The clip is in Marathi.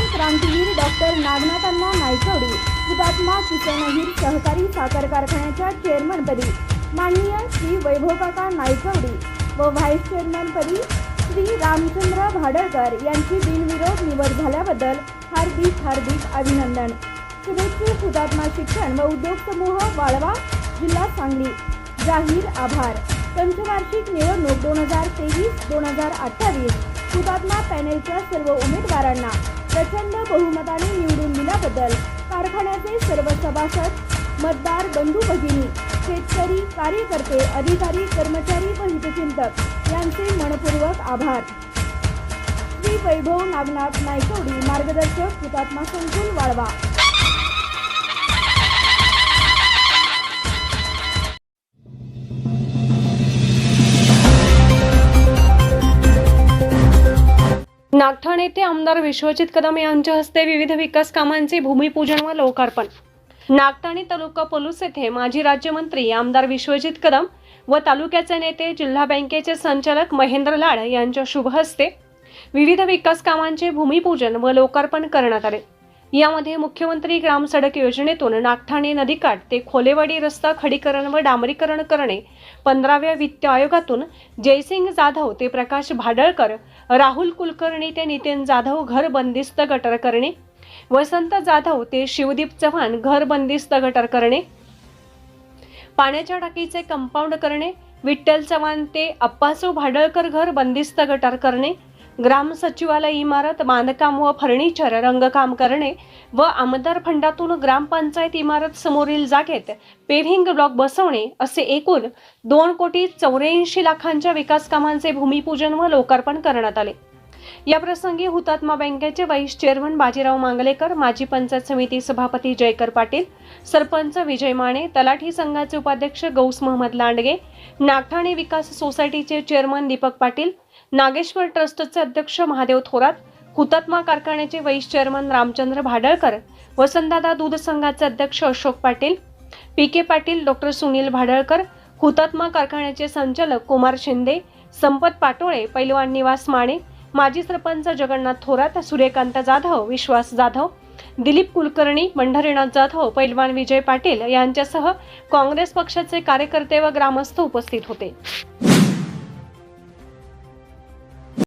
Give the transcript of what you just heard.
क्रांतीवीर डॉक्टर नागनाथांना नायकवडी हुतात्मा किसनहीर सहकारी साखर कारखान्याच्या चेअरमनपदी माननीय श्री वैभवकाका नायकवडी व व्हाईस चेअरमनपदी श्री रामचंद्र भाडळकर यांची बिनविरोध निवड झाल्याबद्दल हार्दिक अभिनंदन। शुभेच्छुक हुतात्मा शिक्षण व उद्योग समूह वाळवा जिल्हा सांगली। जाहीर आभार। पंचवार्षिक निवडणूक 2023-2028 हुतात्मा पॅनेलच्या सर्व उमेदवारांना प्रचंड बहुमताने निवडून दिल्याबद्दल कारखान्याचे सर्व सभासद, मतदार बंधू भगिनी, शेतकरी, कार्यकर्ते, अधिकारी, कर्मचारी व हितचिंतक यांचे मनपूर्वक आभार। श्री वैभव नागनाथ नायकवडी, मार्गदर्शक, हुतात्मा संकुल वाळवा। नागठाणे येथे आमदार विश्वजित कदम यांच्या हस्ते विविध विकास कामांचे भूमिपूजन व लोकार्पण। नागठाणे तालुका पोलीस येथे माजी राज्यमंत्री आमदार विश्वजित कदम व तालुक्याचे नेते जिल्हा बँकेचे संचालक महेंद्र लाड यांच्या शुभ हस्ते विविध विकास कामांचे भूमिपूजन व लोकार्पण करण्यात आले। यामध्ये मुख्यमंत्री ग्राम सडक योजनेतून नागठाणे नदीकाठ ते खोलेवाडी रस्ता खडीकरण व डांबरीकरण करणे, 15व्या वित्त आयोगातून जयसिंग जाधव ते प्रकाश भाडळकर, राहुल कुलकर्णी ते नितीन जाधव घर बंदिस्त गटर करणे, वसंत जाधव ते शिवदीप चव्हाण घर बंदिस्त गटर करणे, पाण्याच्या टाकीचे कंपाऊंड करणे, विठ्ठल चव्हाण ते अप्पासू भाडळकर घर बंदिस्त गटर करणे, ग्राम सचिवालय इमारत बांधकाम व फर्निचर रंगकाम करणे व आमदार फंडातून ग्रामपंचायत इमारत समोरील जागेत पेव्हिंग ब्लॉक बसवणे असे एकूण 2,84,00,000 विकास कामांचे भूमिपूजन व लोकार्पण करण्यात आले। या प्रसंगी हुतात्मा बँकेचे व्हाईस चेअरमन बाजीराव मांगलेकर, माजी पंचायत समिती सभापती जयकर पाटील, सरपंच विजय माने, तलाठी संघाचे उपाध्यक्ष गौस महमद लांडगे, नागठाणे विकास सोसायटीचे चेअरमन दीपक पाटील, नागेश्वर ट्रस्टचे अध्यक्ष महादेव थोरात, हुतात्मा कारखान्याचे व्हाईस चेअरमन रामचंद्र भाडळकर, वसंतदादा दूध संघाचे अध्यक्ष अशोक पाटील, पीके पाटील, डॉक्टर सुनील भाडळकर, हुतात्मा कारखान्याचे संचालक कुमार शिंदे, संपत पाटोळे, पैलवान निवास माने, माजी सरपंच जगन्नाथ थोरात, सूर्यकांत जाधव, विश्वास जाधव, दिलीप कुलकर्णी, पंढरीनाथ जाधव, पैलवान विजय पाटील यांच्यासह काँग्रेस पक्षाचे कार्यकर्ते व ग्रामस्थ उपस्थित होते।